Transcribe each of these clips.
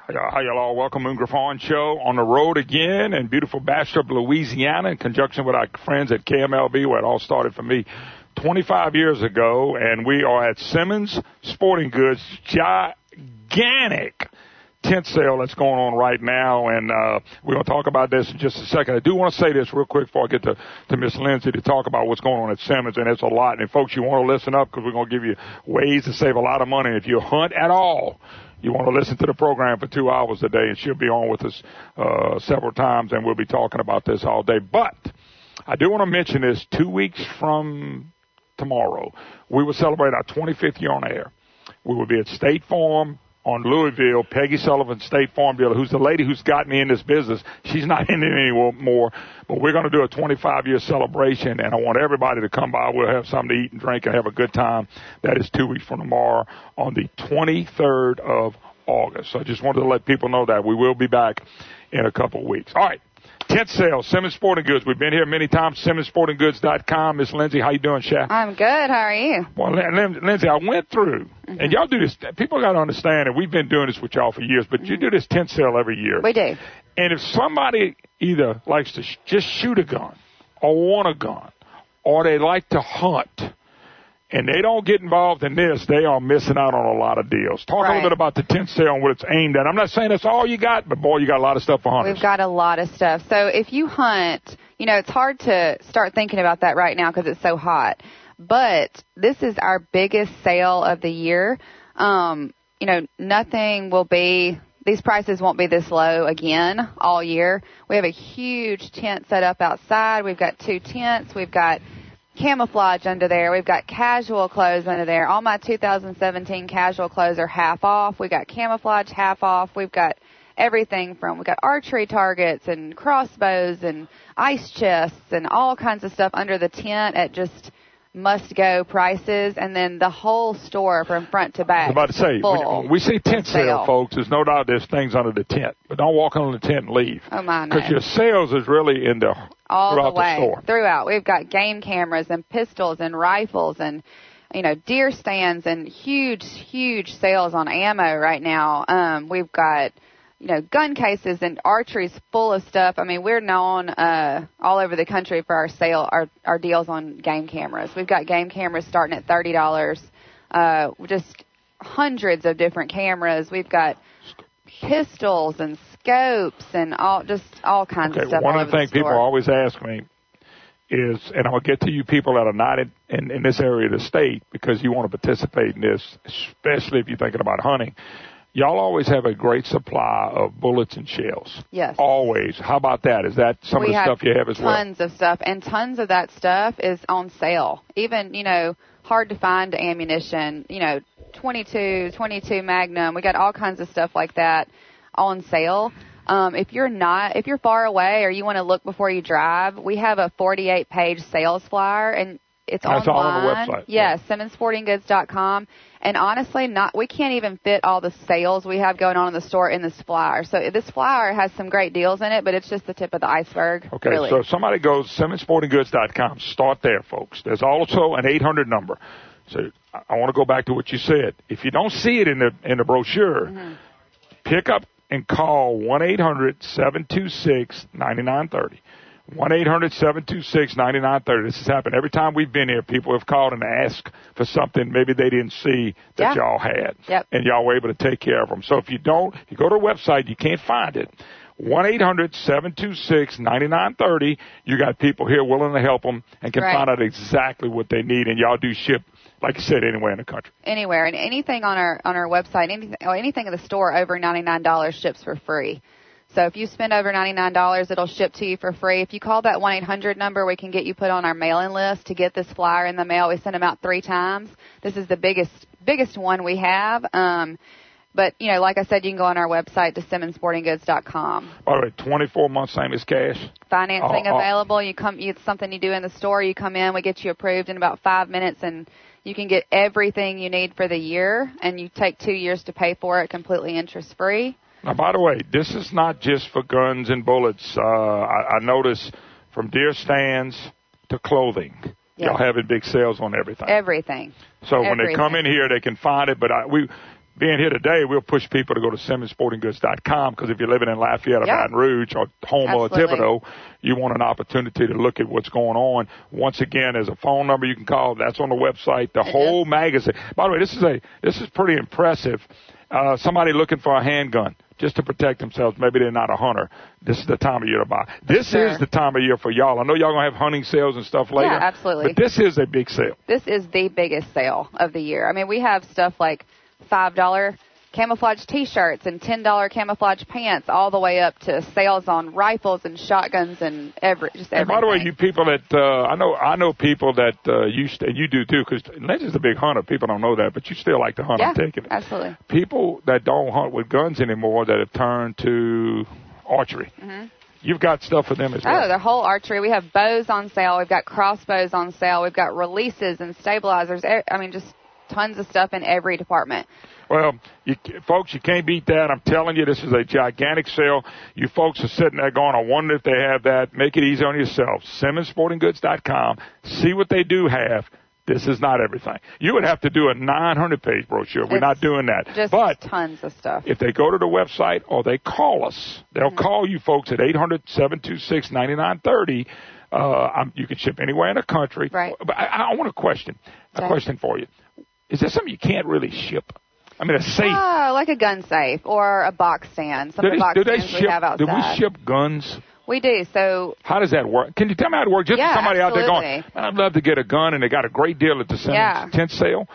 Hi, y'all. Welcome to Griffon Show on the road again in beautiful Bastrop, Louisiana, in conjunction with our friends at KMLB, where it all started for me 25 years ago. And we are at Simmons Sporting Goods, gigantic tent sale that's going on right now, and we're going to talk about this in just a second. I do want to say this real quick before I get to Miss Lindsay to talk about what's going on at Simmons, and it's a lot. And, folks, you want to listen up because we're going to give you ways to save a lot of money. If you hunt at all, you want to listen to the program for 2 hours a day, and she'll be on with us several times, and we'll be talking about this all day. But I do want to mention this. 2 weeks from tomorrow, we will celebrate our 25th year on air. We will be at State Farm on Louisville, Peggy Sullivan, State Farm dealer, who's the lady who's got me in this business. She's not in it anymore, but we're going to do a 25-year celebration, and I want everybody to come by. We'll have something to eat and drink and have a good time. That is 2 weeks from tomorrow on the 23rd of August. So I just wanted to let people know that. We will be back in a couple of weeks. All right. Tent sale, Simmons Sporting Goods. We've been here many times, SimmonsSportingGoods.com. Miss Lindsay, how you doing, Shaq? I'm good. How are you? Well, Lindsay, I went through, and y'all do this. People got to understand, and we've been doing this with y'all for years, but you do this tent sale every year. We do. And if somebody either likes to just shoot a gun or want a gun or they like to hunt, and they don't get involved in this, they are missing out on a lot of deals. Talk a little bit about the tent sale and what it's aimed at. I'm not saying that's all you got, but, boy, you got a lot of stuff for hunters. We've got a lot of stuff. So if you hunt, it's hard to start thinking about that right now because it's so hot. But this is our biggest sale of the year. Nothing will be – these prices won't be this low again all year. We have a huge tent set up outside. We've got 2 tents. We've got – camouflage under there. We've got casual clothes under there. All my 2017 casual clothes are half off. We've got camouflage half off. We've got everything we've got archery targets and crossbows and ice chests and all kinds of stuff under the tent at just must-go prices, and then the whole store from front to back. I was about to say, when we say tent sale, folks, there's no doubt there's things under the tent, but don't walk under the tent and leave. Oh, my, no. Because your sales is really in the all throughout the way, the store. Throughout. We've got game cameras and pistols and rifles and, deer stands and huge, huge sales on ammo right now. We've got, gun cases and archery's full of stuff. I mean, we're known all over the country for our deals on game cameras. We've got game cameras starting at $30. Just hundreds of different cameras. We've got pistols and scopes and all kinds of stuff. One of the things people always ask me is, and I'll get to you people that are not in this area of the state because you want to participate in this, especially if you're thinking about hunting. Y'all always have a great supply of bullets and shells. Yes. Always. How about that? Is that some of the stuff you have as well? Tons of stuff, and tons of that stuff is on sale. Even, hard to find ammunition, 22 Magnum. We got all kinds of stuff like that on sale. If you're far away or you want to look before you drive, we have a 48-page sales flyer, and it's online. All on the website. Yes, SimmonsSportingGoods.com. And honestly, we can't even fit all the sales we have going on in the store in this flyer. So this flyer has some great deals in it, but it's just the tip of the iceberg. Okay, really. So if somebody goes SimmonsSportingGoods.com, start there, folks. There's also an 800 number. So I want to go back to what you said. If you don't see it in the brochure, pick up and call 1-800-726-9930. 1-800-726-9930. This has happened every time we've been here. People have called and asked for something maybe they didn't see that y'all had. Yep. And y'all were able to take care of them. So if you go to the website, you can't find it. 1-800-726-9930. You got people here willing to help them and can find out exactly what they need. And y'all do ship, like you said, anywhere in the country. Anywhere. And anything on our website, anything in the store over $99 ships for free. So if you spend over $99, it'll ship to you for free. If you call that 1-800 number, we can get you put on our mailing list to get this flyer in the mail. We send them out 3 times. This is the biggest one we have. But, like I said, you can go on our website to SimmonsSportingGoods.com. All right, 24 months, same as cash. Financing available. It's something you do in the store. You come in, we get you approved in about 5 minutes, and you can get everything you need for the year, and you take 2 years to pay for it completely interest-free. Now, by the way, this is not just for guns and bullets. I notice from deer stands to clothing, y'all having big sales on everything. Everything. So when they come in here, they can find it. But being here today, we'll push people to go to SimmonsSportingGoods.com, because if you're living in Lafayette or Baton Rouge or Houma or Thibodaux, you want an opportunity to look at what's going on. Once again, there's a phone number you can call. That's on the website. The whole magazine. By the way, this is pretty impressive. Somebody looking for a handgun just to protect themselves. Maybe they're not a hunter. This is the time of year to buy. This is the time of year for y'all. I know y'all going to have hunting sales and stuff later. Yeah, absolutely. But this is a big sale. This is the biggest sale of the year. I mean, we have stuff like $5 camouflage T-shirts and $10 camouflage pants, all the way up to sales on rifles and shotguns and everything. And by the way, you people that I know people that you do too, because Lindsay's a big hunter. People don't know that, but you still like to hunt. I'm taking it. Absolutely. People that don't hunt with guns anymore that have turned to archery. Mm-hmm. You've got stuff for them as well. Oh, their whole archery. We have bows on sale. We've got crossbows on sale. We've got releases and stabilizers. I mean, just tons of stuff in every department. Well, folks, you can't beat that. I'm telling you, this is a gigantic sale. You folks are sitting there going, I wonder if they have that. Make it easy on yourself. SimmonsSportingGoods.com. See what they do have. This is not everything. You would have to do a 900-page brochure. We're not doing that. But tons of stuff. If they go to the website or they call us, they'll call you folks at 800-726-9930. You can ship anywhere in the country. Right. But I want a question for you. Is there something you can't really ship? I mean, a safe. Oh, like a gun safe or a box stand. Some of the box stands we have outside. Do we ship guns? We do. So how does that work? Can you tell me how it works? Just somebody absolutely. out there going, I'd love to get a gun, and they got a great deal at the Simmons tent sale.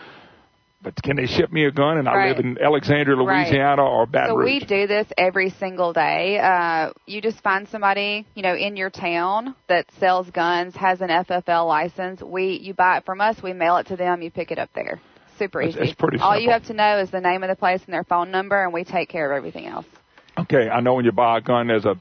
But can they ship me a gun, and I live in Alexandria, Louisiana, or Baton Rouge? So we do this every single day. You just find somebody, in your town that sells guns, has an FFL license. You buy it from us, we mail it to them, you pick it up there. Super easy. It's pretty simple. All you have to know is the name of the place and their phone number, and we take care of everything else. Okay, I know when you buy a gun, there's a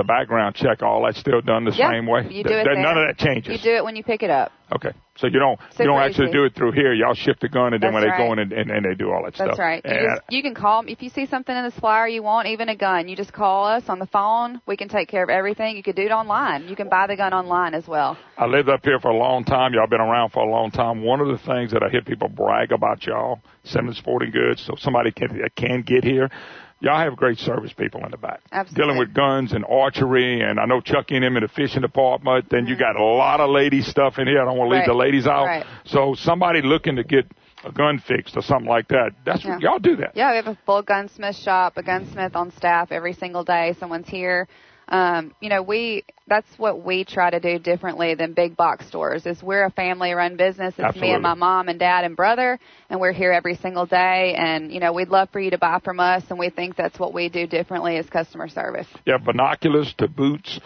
background check. All that's still done the same way. You do it there. None of that changes. You do it when you pick it up. Okay, so you don't actually do it through here. Y'all ship the gun, and then when they go in and they do all that stuff. That's right. You can call if you see something in this flyer you want, even a gun. You just call us on the phone. We can take care of everything. You could do it online. You can buy the gun online as well. I lived up here for a long time. Y'all been around for a long time. One of the things that I hear people brag about y'all, Simmons Sporting Goods, so somebody can get here. Y'all have great service people in the back. Absolutely. Dealing with guns and archery, and I know Chucky and him in the fishing department. Then you got a lot of ladies stuff in here. I don't want to leave the ladies out. Right. So somebody looking to get a gun fixed or something like that, y'all do that. Yeah, we have a full gunsmith shop, a gunsmith on staff every single day. Someone's here. That's what we try to do differently than big box stores. Is we're a family-run business. It's me and my mom and dad and brother, and we're here every single day. And we'd love for you to buy from us, and we think that's what we do differently is customer service. Yeah, binoculars to boots,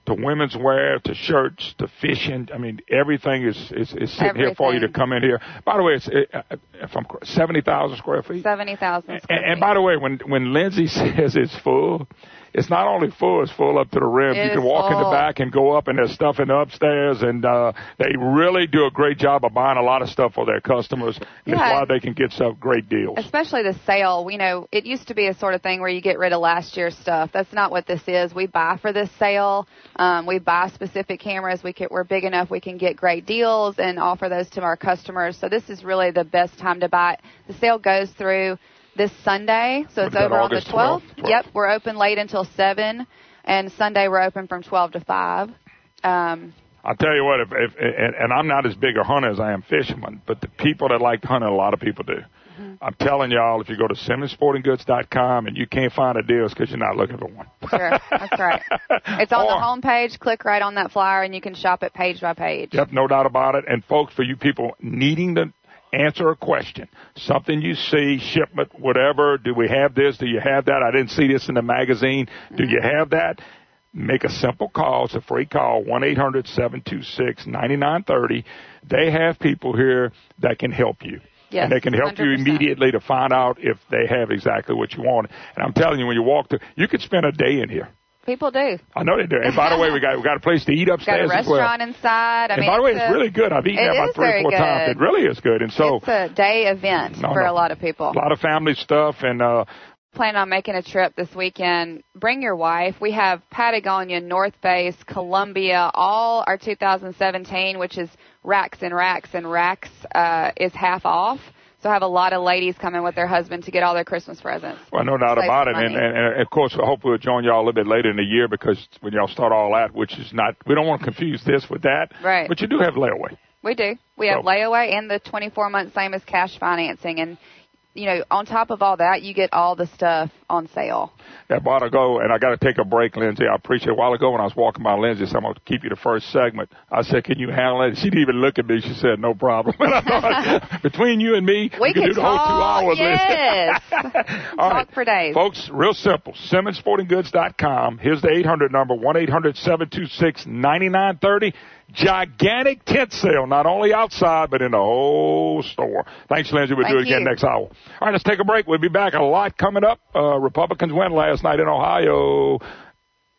to women's wear, to shirts, to fishing. I mean, everything is sitting here for you to come in here. By the way, if I'm 70,000 square feet. 70,000 square feet. And by the way, when Lindsay says it's full, it's not only full, it's full up to the rim. You can walk in the back and go up, and there's stuff in the upstairs, and they really do a great job of buying a lot of stuff for their customers. That's why they can get some great deals. Especially the sale. It used to be a sort of thing where you get rid of last year's stuff. That's not what this is. We buy for this sale. We buy specific cameras. We're big enough we can get great deals and offer those to our customers. So this is really the best time to buy it. The sale goes through this Sunday, so it's over on the 12th. Yep, we're open late until 7, and Sunday we're open from 12 to 5. I'll tell you what, and I'm not as big a hunter as I am fisherman, but the people that like to hunt, a lot of people do. Mm-hmm. I'm telling y'all, if you go to SimmonsSportingGoods.com and you can't find a deal, it's because you're not looking for one. Sure, that's right. It's on the home page. Click right on that flyer, and you can shop it page by page. Yep, no doubt about it. And, folks, for you people needing to answer a question, something you see, shipment, whatever, do we have this, do you have that, I didn't see this in the magazine, do you have that? Make a simple call. It's a free call, 1-800-726-9930. They have people here that can help you. Yes, and they can help 100%. You immediately to find out if they have exactly what you want. And I'm telling you, when you walk through, you could spend a day in here. People do. I know they do. And by the way, we got a place to eat upstairs as well. Got a restaurant inside. And by the way, it's really good. I've eaten there about 3 or 4 times. It really is good. And so it's a day event for a lot of people. A lot of family stuff and plan on making a trip this weekend. Bring your wife. We have Patagonia, North Face, Columbia, all our 2017, which is racks and racks and racks, is half off. So I have a lot of ladies coming with their husband to get all their Christmas presents. Well, no doubt about it. And of course, hopefully we'll join y'all a little bit later in the year, because when y'all start all that, which is not, we don't want to confuse this with that. Right. But you do have layaway. We do. We have layaway and the 24-month same as cash financing. And, you know, on top of all that, you get all the stuff on sale. Yeah, a while ago, and I got to take a break, Lindsay. I appreciate it. A while ago when I was walking by Lindsay, so I'm going to keep you the first segment. I said, can you handle it? She didn't even look at me. She said, no problem. And I thought, between you and me, we can do the whole 2 hours. Yes. All talk right. for days. Folks, real simple. SimmonsSportingGoods.com. Here's the 800 number, 1-800-726-9930. Gigantic tent sale, not only outside, but in the whole store. Thanks, Lindsay. We'll do it again next hour. All right, let's take a break. We'll be back. A lot coming up. Republicans win last night in Ohio.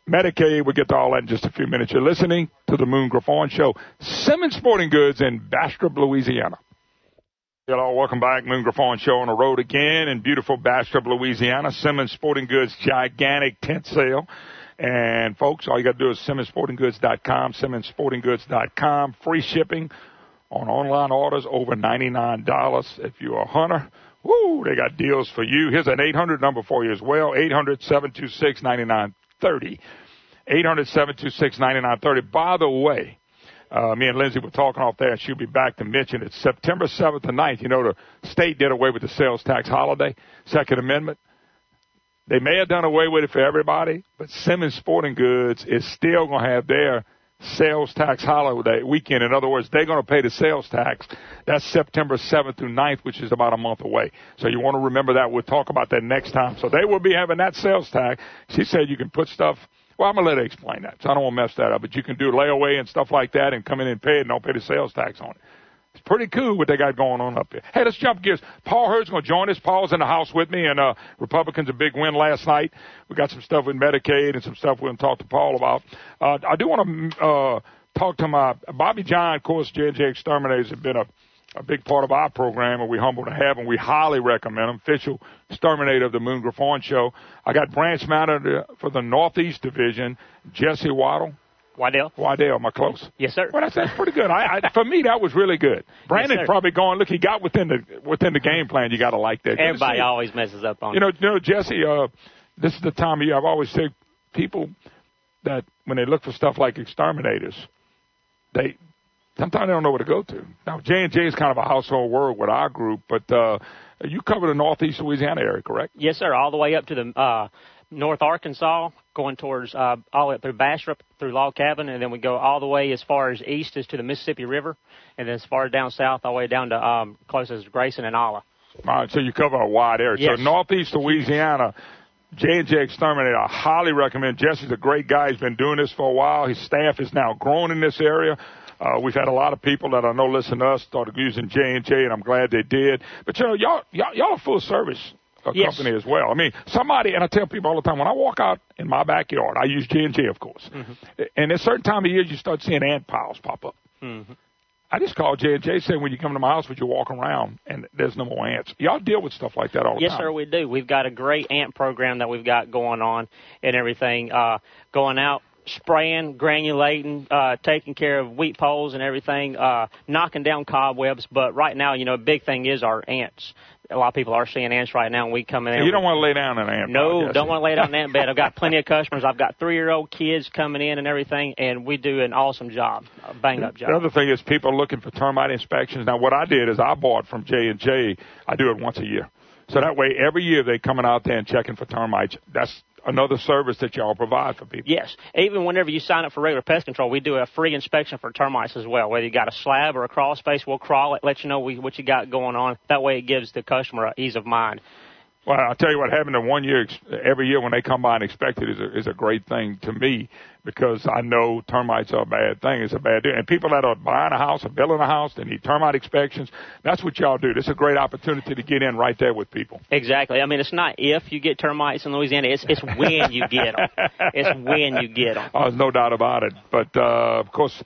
Medicaid, we'll get to all that in just a few minutes. You're listening to the Moon Griffon Show. Simmons Sporting Goods in Bastrop, Louisiana. Hello, welcome back. Moon Griffon Show on the road again in beautiful Bastrop, Louisiana. Simmons Sporting Goods gigantic tent sale. And, folks, all you got to do is SimmonsSportingGoods.com, SimmonsSportingGoods.com. Free shipping on online orders over $99. If you're a hunter, woo, they got deals for you. Here's an 800 number for you as well, 800-726-9930. 800-726-9930. By the way, me and Lindsay were talking off there, and she'll be back to mention it. September 7th and 9th, you know, the state did away with the sales tax holiday, Second Amendment. They may have done away with it for everybody, but Simmons Sporting Goods is still going to have their sales tax holiday weekend. In other words, they're going to pay the sales tax. That's September 7th through 9th, which is about a month away. So you want to remember that. We'll talk about that next time. So they will be having that sales tax. She said you can put stuff. Well, I'm going to let her explain that, so I don't want to mess that up. But you can do layaway and stuff like that and come in and pay it and don't pay the sales tax on it. It's pretty cool what they got going on up there. Hey, let's jump gears. Paul Hurd's going to join us. Paul's in the house with me, and Republicans a big win last night. We got some stuff with Medicaid and some stuff we're going to talk to Paul about. I do want to talk to my Bobby John. Of course, J&J Exterminators have been a big part of our program, and we're humbled to have them. We highly recommend them. Official exterminator of the Moon Griffon Show. I got branch manager for the Northeast Division, Jesse Waddell. Waddell, am I close? Yes, sir. Well, that's pretty good. For me, that was really good. Brandon probably going, look, he got within the game plan. You got to like that. Everybody always messes up on it. You know, Jesse, this is the time of year I've always said people that when they look for stuff like exterminators, sometimes they don't know where to go to. Now, J&J is kind of a household word with our group, but you cover the Northeast Louisiana area, correct? Yes, sir, all the way up to the North Arkansas, going towards all the way up through Bastrop, through Log Cabin, and then we go all the way as far as east as to the Mississippi River, and then as far as down south, all the way down to close as Grayson and Alla. All right, so you cover a wide area. Yes. So Northeast Louisiana, J&J Exterminator, I highly recommend. Jesse's a great guy. He's been doing this for a while. His staff is now grown in this area. We've had a lot of people that I know listen to us started using J&J, and I'm glad they did. But, you know, y'all are full service company as well. I mean, somebody, and I tell people all the time, when I walk out in my backyard, I use J&J, of course. Mm-hmm. And at a certain time of year, you start seeing ant piles pop up. Mm-hmm. I just call J&J, say when you come to my house, would you walk around and there's no more ants? Y'all deal with stuff like that all the time. Yes, sir, we do. We've got a great ant program that we've got going on and everything, going out, spraying, granulating, taking care of wheat poles and everything, knocking down cobwebs. But right now, you know, a big thing is our ants. A lot of people are seeing ants right now, and we come in there. You don't want to lay down in an ant bed. No, don't want to lay down in an ant bed. I've got plenty of customers. I've got 3-year-old kids coming in and everything, and we do an awesome job, a bang-up job. The other thing is people are looking for termite inspections. Now, what I did is I bought from J&J. I do it once a year. So that way, every year they're coming out there and checking for termites. That's another service that y'all provide for people. Yes. Even whenever you sign up for regular pest control, we do a free inspection for termites as well. Whether you got a slab or a crawl space, we'll crawl it, let you know what you got going on. That way it gives the customer an ease of mind. Well, I'll tell you what, having them 1 year, every year when they come by and inspect it is a great thing to me because I know termites are a bad thing. It's a bad deal. And people that are buying a house or building a house, they need termite inspections. That's what y'all do. This is a great opportunity to get in right there with people. Exactly. I mean, it's not if you get termites in Louisiana. It's when you get them. It's when you get them. Oh, there's no doubt about it. But, of course,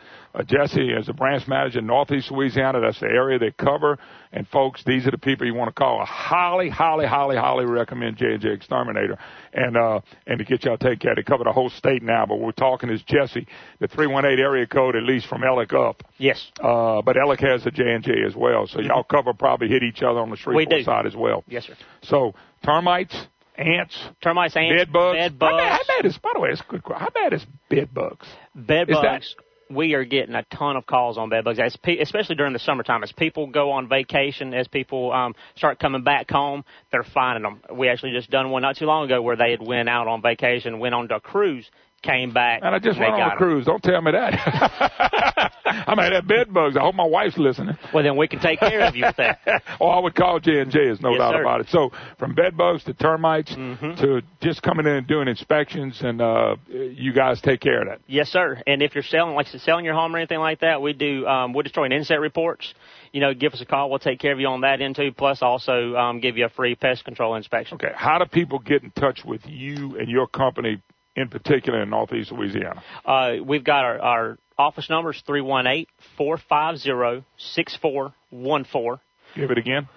Jesse is a branch manager in Northeast Louisiana. That's the area they cover. And, folks, these are the people you want to call. I highly recommend J&J Exterminator and to get y'all taken care of. They cover the whole state now, but we'll talk talking is Jesse, the 318 area code, at least from Ellick up. Yes. But Ellick has the J&J as well. So y'all probably hit each other on the Shreveport side as well. Yes, sir. So termites, ants, bed bugs. Bed bugs. How bad is, by the way, it's a good question. How bad is bed bugs? Bed bugs. We are getting a ton of calls on bed bugs, especially during the summertime. As people go on vacation, as people start coming back home, they're finding them. We actually just done one not too long ago where they had went out on vacation, went on a cruise, came back. And I just went on a cruise. Don't tell me that. I might have bed bugs. I hope my wife's listening. Well, then we can take care of you with that. Oh, I would call J&J. There's no doubt about it. So from bed bugs to termites to just coming in and doing inspections, and you guys take care of that. Yes, sir. And if you're selling your home or anything like that, we do wood destroying inset reports. Give us a call. We'll take care of you on that end too. Plus, also give you a free pest control inspection. Okay. How do people get in touch with you and your company, in particular in Northeast Louisiana? We've got our office number is 318-450-6414. Give it again.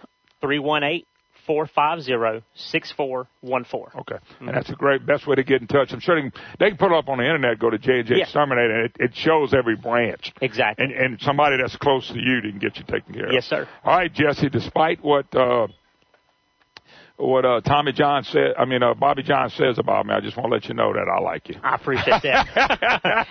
318-450-6414. Okay. And that's a great, best way to get in touch. I'm sure they can put it up on the internet, go to J&J Exterminate, and it shows every branch. Exactly. And somebody that's close to you can get you taken care of. Yes, sir. All right, Jesse, despite what Bobby John says about me, I just want to let you know that I like you. I appreciate that.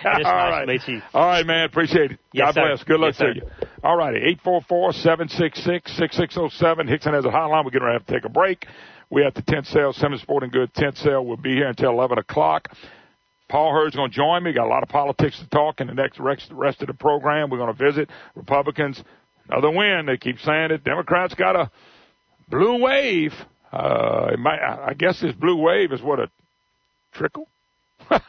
It's nice to meet you. All right, man. Appreciate it. Yes, God bless. Good luck to you. All righty. 844-766-6607. Hickson has a hotline. We're going to have to take a break. We have the tent sale, Simmons Sporting Goods tent sale. We'll be here until 11 o'clock. Paul Hurd's going to join me. Got a lot of politics to talk in the rest of the program. We're going to visit Republicans. Another win. They keep saying it. Democrats got a blue wave. I guess this blue wave is what, a trickle? A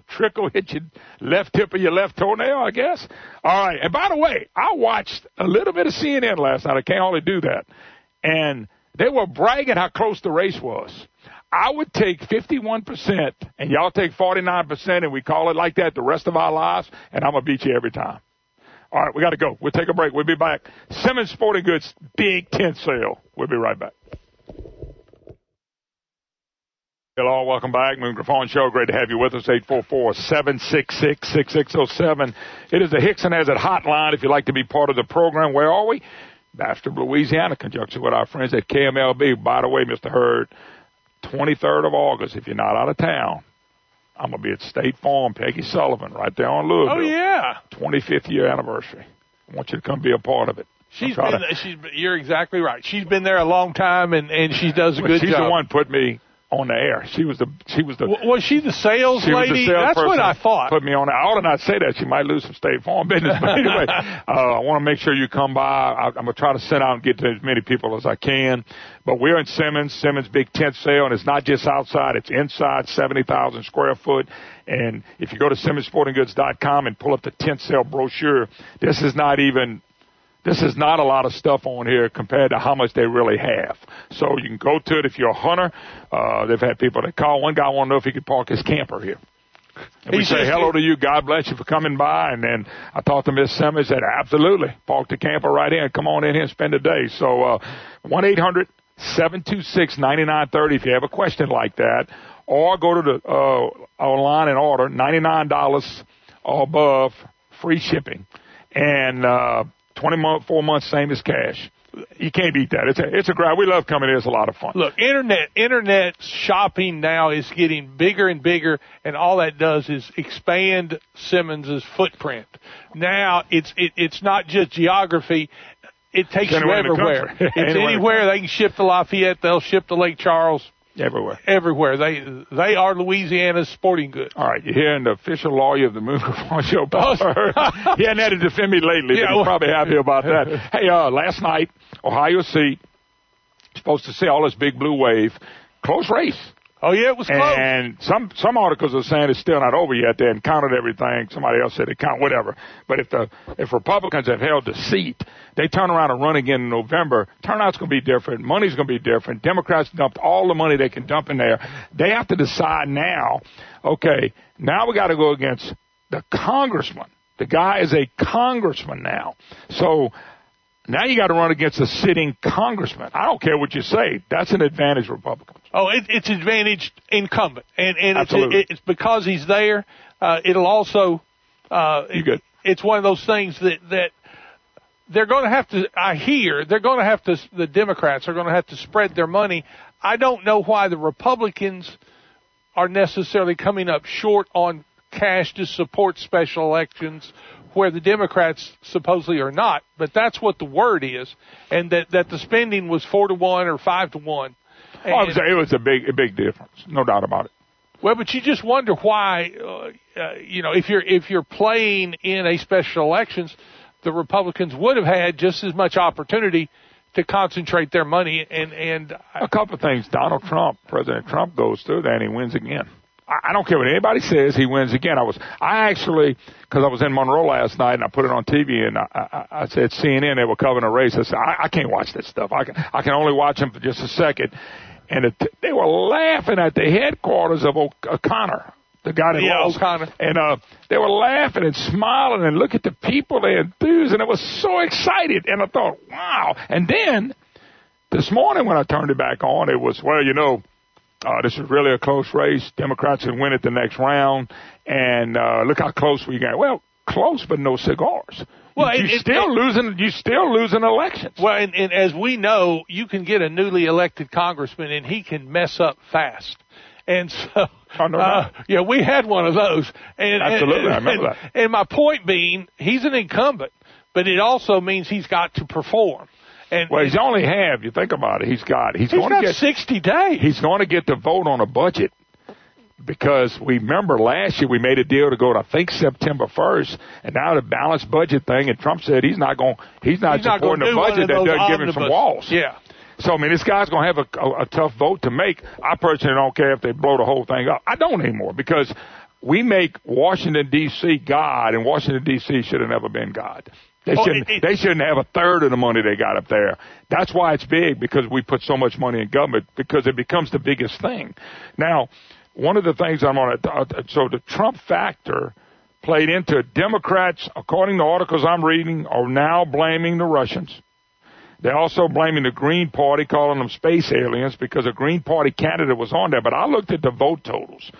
trickle hit your left tip of your left toenail, I guess. All right. And by the way, I watched a little bit of CNN last night. I can't hardly do that. And they were bragging how close the race was. I would take 51%, and y'all take 49%, and we call it like that the rest of our lives, and I'm going to beat you every time. All right, we got to go. We'll take a break. We'll be back. Simmons Sporting Goods big tent sale. We'll be right back. Hello, welcome back. Moon Griffon Show. Great to have you with us. 844-766-6607. It is the Hickson Has It hotline if you'd like to be part of the program. Where are we? Bastrop, Louisiana, conjunction with our friends at KMLB. By the way, Mr. Hurd, 23rd of August, if you're not out of town, I'm going to be at State Farm, Peggy Sullivan, right there on Louisville. Oh, yeah. 25th year anniversary. I want you to come be a part of it. You're exactly right. She's been there a long time, and she does a good job. She's the one who put me on the air. Was she the sales lady? That's what I thought. Put me on. I ought to not say that. She might lose some State Farm business. But anyway, I want to make sure you come by. I'm going to try to send out and get to as many people as I can. But we're in Simmons big tent sale, and it's not just outside. It's inside, 70,000 square foot. And if you go to SimmonsSportingGoods.com and pull up the tent sale brochure, this is not a lot of stuff on here compared to how much they really have. So you can go to it if you're a hunter. They've had people that call. One guy wanted to know if he could park his camper here. And we say hello to you. God bless you for coming by. And then I talked to Miss Simmons, said, absolutely. Park the camper right in. Come on in here and spend the day. So 1-800-726-9930 if you have a question like that. Or go to the online and order, $99 or above, free shipping. And 24 months, same as cash. You can't beat that. It's a grind. We love coming here. It's a lot of fun. Look, internet shopping now is getting bigger and bigger, and all that does is expand Simmons's footprint. Now it's not just geography. It takes you everywhere. It's anywhere. They can ship to Lafayette. They'll ship to Lake Charles. Everywhere. They are Louisiana's sporting goods. All right. You're hearing the official lawyer of the Moon Griffon Show, Paul Hurd. He hadn't had to defend me lately, but he's probably happy about that. Hey, last night, Ohio State, supposed to see all this big blue wave. Close race. Oh, yeah, it was close. And some articles are saying it's still not over yet. They hadn't counted everything. Somebody else said they count whatever. But if Republicans have held the seat, they turn around and run again in November, turnout's going to be different. Money's going to be different. Democrats dumped all the money they can dump in there. They have to decide now, okay, now we got to go against the congressman. The guy is a congressman now. So Now you got to run against a sitting congressman. I don't care what you say. That's an advantage Republicans. Oh, it's advantage incumbent. And it's because he's there. It'll also, it's one of those things that they're going to have to, the Democrats are going to have to spread their money. I don't know why the Republicans are necessarily coming up short on cash to support special elections where the Democrats supposedly are not, but that's what the word is, and that the spending was 4-1 or 5-1. It was a big difference, no doubt about it. Well, but you just wonder why, if you're playing in a special elections, the Republicans would have had just as much opportunity to concentrate their money. And a couple of things. President Trump goes through that and he wins again. I don't care what anybody says, he wins again. Because I was in Monroe last night and I put it on TV and I said CNN, they were covering a race. I said, I can't watch that stuff. I can only watch them for just a second. And they were laughing at the headquarters of O'Connor, the guy that lost. O'Connor. And they were laughing and smiling and look at the people, they enthused, and it was so excited. And I thought, wow. And then this morning when I turned it back on, it was, this is really a close race. Democrats would win it the next round. And look how close we got. Well, close, but no cigars. Well, you're still losing elections. Well, and as we know, you can get a newly elected congressman, and he can mess up fast. And so, we had one of those. Absolutely, I remember that. And my point being, he's an incumbent, but it also means he's got to perform. He's only you think about it, he's going to get 60 days. He's going to get to vote on a budget because we remember last year we made a deal to go to, I think, September 1st, and now the balanced budget thing, and Trump said he's not supporting a budget that doesn't give him some walls. Yeah. So, this guy's going to have a tough vote to make. I personally don't care if they blow the whole thing up. I don't anymore because we make Washington, D.C. God, and Washington, D.C. should have never been God. They shouldn't have a third of the money they got up there. That's why it's big, because we put so much money in government, because it becomes the biggest thing. Now, one of the things so the Trump factor played into Democrats, according to articles I'm reading, are now blaming the Russians. They're also blaming the Green Party, calling them space aliens, because a Green Party candidate was on there. But I looked at the vote totals.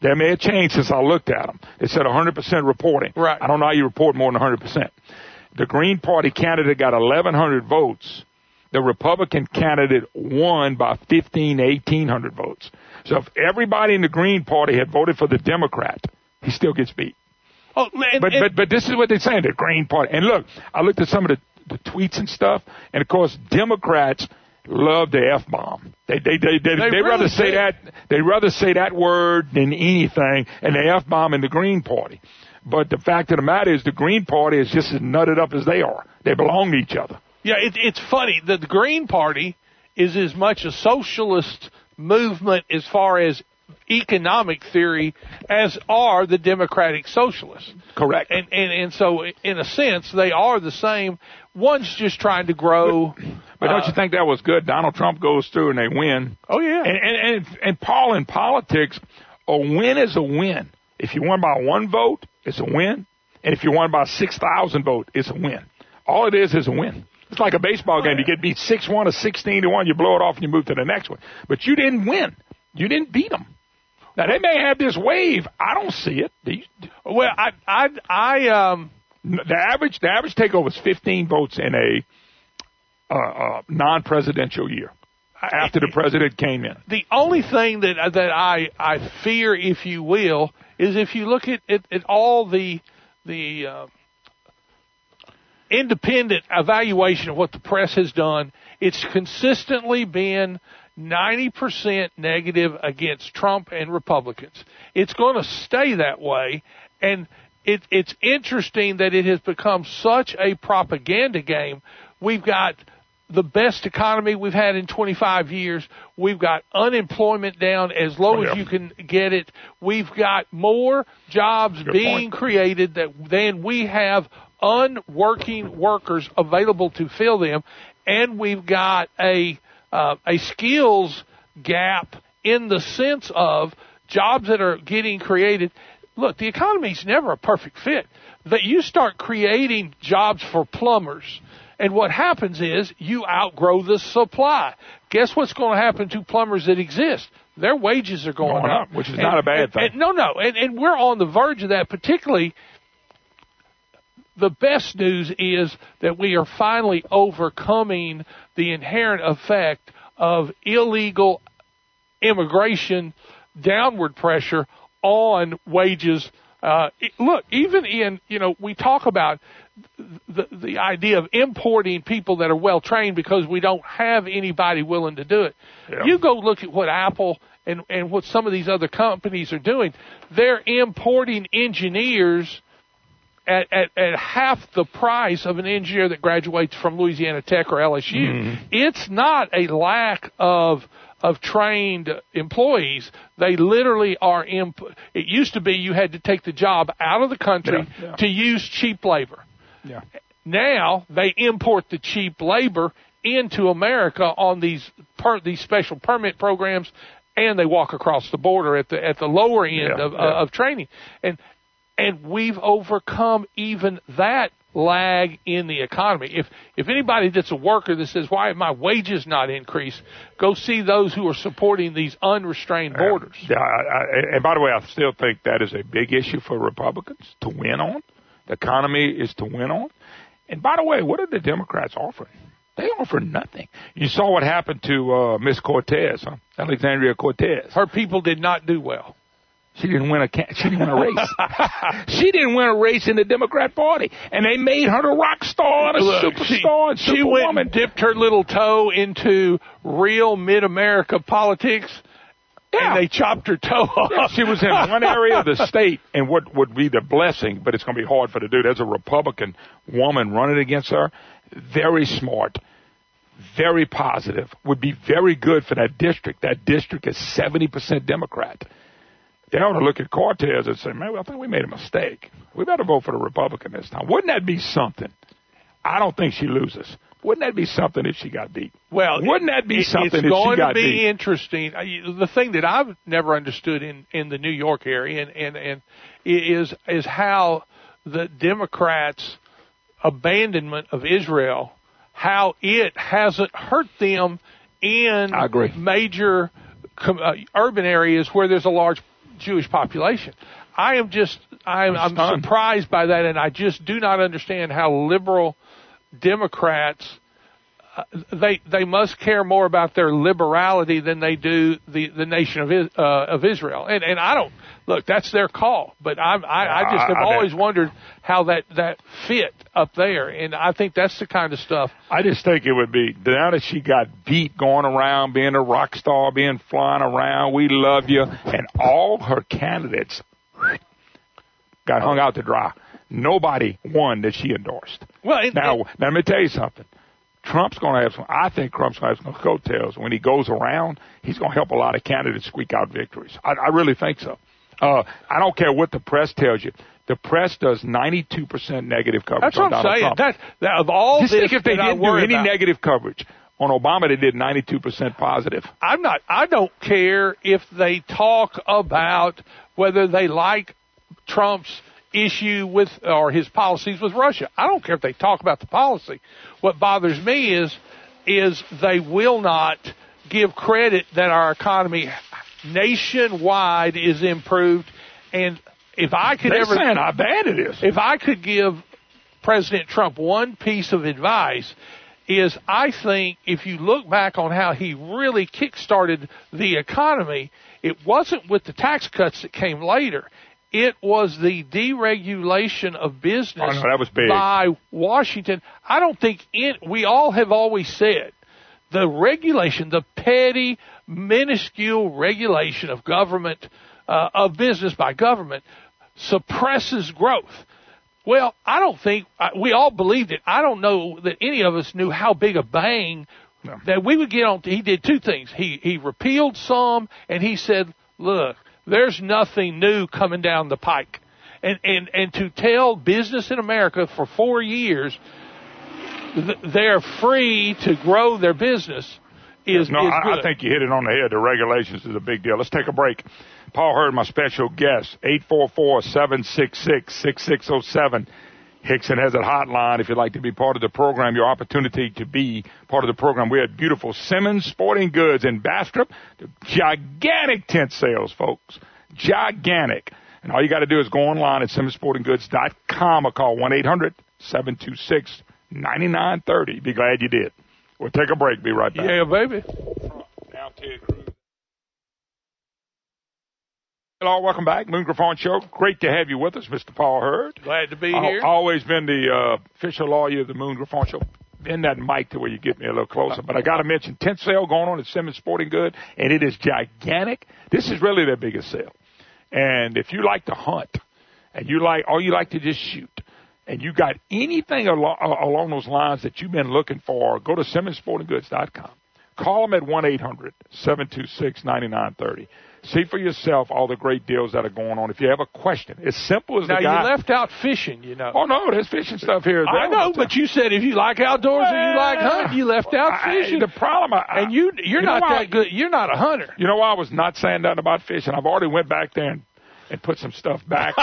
They may have changed since I looked at them. It said 100% reporting. Right. I don't know how you report more than 100%. The Green Party candidate got 1,100 votes. The Republican candidate won by 1,800 votes. So if everybody in the Green Party had voted for the Democrat, he still gets beat. But this is what they're saying, the Green Party. And look, I looked at some of the tweets and stuff, and of course Democrats love the F-bomb. They rather say that. They rather say that word than anything, and the F-bomb in the Green Party. But the fact of the matter is the Green Party is just as nutted up as they are. They belong to each other. Yeah, it's funny. The Green Party is as much a socialist movement as far as economic theory as are the Democratic Socialists. Correct. And so, in a sense, they are the same. One's just trying to grow. But don't you think that was good? Donald Trump goes through and they win. Oh, yeah. And Paul, in politics, a win is a win. If you won by one vote, it's a win. And if you won by 6,000 votes, it's a win. All it is a win. It's like a baseball game. You get beat 6-1 or 16-1, you blow it off and you move to the next one. But you didn't win. You didn't beat them. Now, they may have this wave. I don't see it. Well, the average takeover is 15 votes in a non-presidential year after the president came in. The only thing that I fear, if you will, is if you look at all the independent evaluation of what the press has done, it's consistently been 90% negative against Trump and Republicans. It's going to stay that way, and it's interesting that it has become such a propaganda game. We've got the best economy we've had in 25 years. We've got unemployment down as low as you can get it. We've got more jobs being created than we have unworking workers available to fill them, and we've got a skills gap in the sense of jobs that are getting created. Look, the economy's never a perfect fit. That you start creating jobs for plumbers And what happens is you outgrow the supply. Guess what's going to happen to plumbers that exist? Their wages are going up, which is not a bad thing. And we're on the verge of that, particularly. The best news is that we are finally overcoming the inherent effect of illegal immigration downward pressure on wages. Look, even in, we talk about the idea of importing people that are well trained because we don't have anybody willing to do it. Yeah. You go look at what Apple and what some of these other companies are doing. They're importing engineers at half the price of an engineer that graduates from Louisiana Tech or LSU. Mm-hmm. It's not a lack of trained employees. They literally are it used to be you had to take the job out of the country to use cheap labor. Yeah. Now they import the cheap labor into America on these special permit programs, and they walk across the border at the lower end of training. And we've overcome even that lag in the economy. If anybody that's a worker that says, why have my wages not increased, go see those who are supporting these unrestrained borders. And by the way, I still think that is a big issue for Republicans to win on. The economy is to win on. And by the way, what are the Democrats offering? They offer nothing. You saw what happened to Miss Cortez, Alexandria Cortez. Her people did not do well. She didn't win a race. She didn't win a race in the Democrat Party, and they made her a rock star and a superstar and She went and dipped her little toe into real mid-America politics, and they chopped her toe off. Yeah, she was in one area of the state, and what would be the blessing, but it's going to be hard for her to do. There's a Republican woman running against her, very smart, very positive, would be very good for that district. That district is 70% Democrat. They ought to look at Cortez and say, man, I think we made a mistake. We better vote for the Republican this time. Wouldn't that be something? I don't think she loses. Wouldn't that be something if she got beat? Well, wouldn't that be something if she got beat? It's going to be interesting. The thing that I've never understood in the New York area and is how the Democrats' abandonment of Israel, how it hasn't hurt them in major urban areas where there's a large Jewish population. I'm surprised by that, and I just do not understand how liberal Democrats they must care more about their liberality than they do the nation of Israel. And I don't look. That's their call, but I just have always wondered how that fit up there, and I think that's the kind of stuff. I just think it would be now that she got beat going around being a rock star, being flying around. We love you, and all her candidates got hung out to dry. Nobody won that she endorsed. Well, now let me tell you something. Trump's going to have I think Trump's going to have some coattails. When he goes around, he's going to help a lot of candidates squeak out victories. I really think so. I don't care what the press tells you. The press does 92% negative coverage on Donald Trump. That's what I'm saying. That of all just this, think if they didn't do any negative coverage. On Obama, they did 92% positive. I don't care if they talk about whether they like Trump's issue with or his policies with Russia. I don't care if they talk about the policy. What bothers me is they will not give credit that our economy nationwide is improved. And if I could saying how bad it is. If I could give President Trump one piece of advice, is I think if you look back on how he really kick-started the economy, it wasn't with the tax cuts that came later. It was the deregulation of business that was big. By Washington. I don't think we all have always said the regulation, the petty, minuscule regulation of government, of business by government, suppresses growth. Well, I don't think we all believed it. I don't know that any of us knew how big a bang that we would get on. He did two things. He repealed some, and he said, look, there's nothing new coming down the pike. And to tell business in America for 4 years they're free to grow their business is good. I think you hit it on the head. The regulations is a big deal. Let's take a break. Paul Hurd, my special guest, 844-766-6607. Hickson has a hotline if you'd like to be part of the program, your opportunity to be part of the program. We're at beautiful Simmons Sporting Goods in Bastrop. Gigantic tent sales, folks. Gigantic. And all you got to do is go online at SimmonsSportingGoods.com or call 1-800-726-9930. Be glad you did. We'll take a break. Be right back. Yeah, baby. Now, Ted Cruz. Hello, welcome back. Moon Griffon Show. Great to have you with us, Mr. Paul Hurd. Glad to be here. Always been the official lawyer of the Moon Griffon Show. Bend that mic to where you get me a little closer. But I got to mention, tent sale going on at Simmons Sporting Goods, and it is gigantic. This is really their biggest sale. And if you like to hunt, and you like to just shoot, and you got anything along those lines that you've been looking for, go to SimmonsSportingGoods.com. Call them at 1-800-726-9930. See for yourself all the great deals that are going on. If you have a question, as simple as now the guy. You left out fishing, you know. Oh, no, there's fishing stuff here. I know, but you said if you like outdoors and you like hunting, you left out fishing. The problem, and you're not that good. You're not a hunter. You know why I was not saying nothing about fishing? I've already went back there and put some stuff back.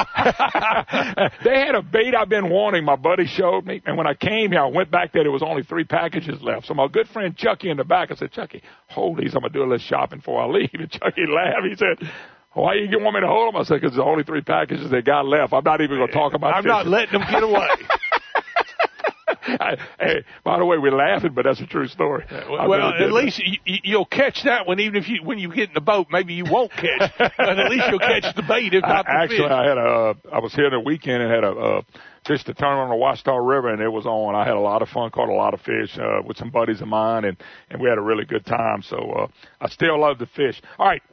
They had a bait I've been wanting. My buddy showed me. And when I came here, I went back there. There was only 3 packages left. So my good friend Chucky in the back, I said, Chucky, hold these. I'm going to do a little shopping before I leave. And Chucky laughed. He said, why you want me to hold them? I said, because there's only 3 packages they got left. I'm not even going to talk about fishing. I'm not letting them get away. Hey, by the way, we're laughing, but that's a true story. Well, at least you'll catch that one, even if when you get in the boat, maybe you won't catch. But at least you'll catch the bait, if not the fish. Actually, I was here the weekend and had a fish to turn on the Washita River, and it was on. I had a lot of fun, caught a lot of fish with some buddies of mine, and we had a really good time. So I still love to fish. All right,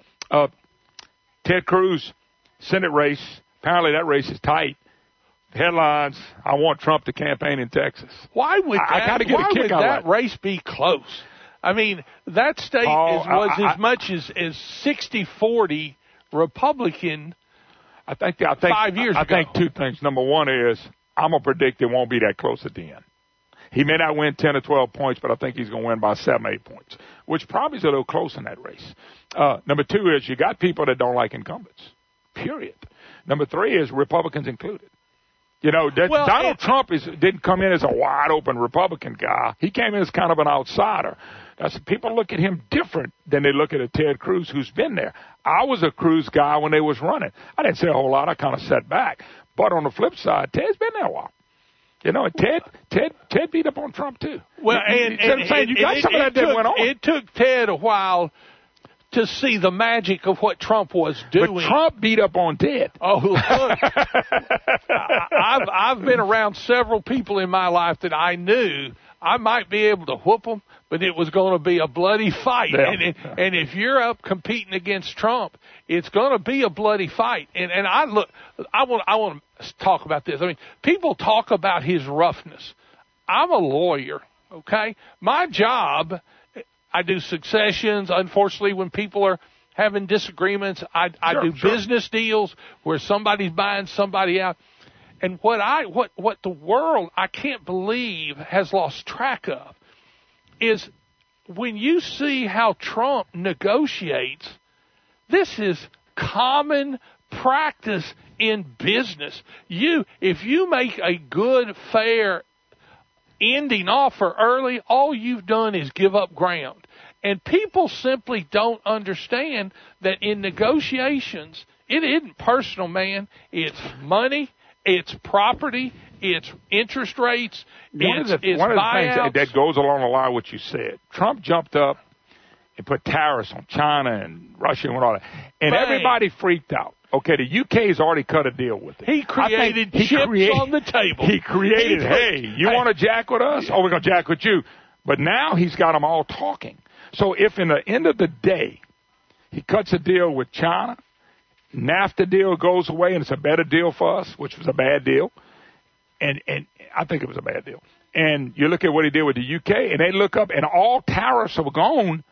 Ted Cruz, Senate race. Apparently that race is tight. Headlines, I want Trump to campaign in Texas. Why would that race be close? I mean, that state was as much as 60-40 Republican 5 years ago. I think 2 things. Number one is I'm going to predict it won't be that close at the end. He may not win 10 or 12 points, but I think he's going to win by 7 or 8 points, which probably is a little close in that race. Number 2 is you got people that don't like incumbents, period. Number 3 is Republicans included. You know, Donald Trump didn't come in as a wide-open Republican guy. He came in as kind of an outsider. People look at him different than they look at a Ted Cruz who's been there. I was a Cruz guy when they was running. I didn't say a whole lot. I kind of sat back. But on the flip side, Ted's been there a while. You know, Ted beat up on Trump, too. Well, you got some of that that went on. It took Ted a while to see the magic of what Trump was doing. But Trump beat up on Ted. Oh, look. I've been around several people in my life that I knew I might be able to whoop them, but it was going to be a bloody fight. Yeah. And if you're up competing against Trump, it's going to be a bloody fight. And I want to talk about this. I mean, people talk about his roughness. I'm a lawyer, okay? My job, I do successions. Unfortunately, when people are having disagreements, I do business deals where somebody's buying somebody out. And what the world, I can't believe, has lost track of is when you see how Trump negotiates, this is common practice in business. If you make a good, fair ending offer early, all you've done is give up ground. And people simply don't understand that in negotiations, it isn't personal, man. It's money, it's property, it's interest rates, one of the things that goes along the line with what you said. Trump jumped up and put tariffs on China and Russia and all that. And everybody freaked out. Okay, the UK's already cut a deal with it. He created chips on the table. He created, you want to jack with us? Oh, we're going to jack with you. But now he's got them all talking. So if in the end of the day he cuts a deal with China, NAFTA deal goes away and it's a better deal for us, which was a bad deal, and I think it was a bad deal. And you look at what he did with the UK, and they look up and all tariffs are gone,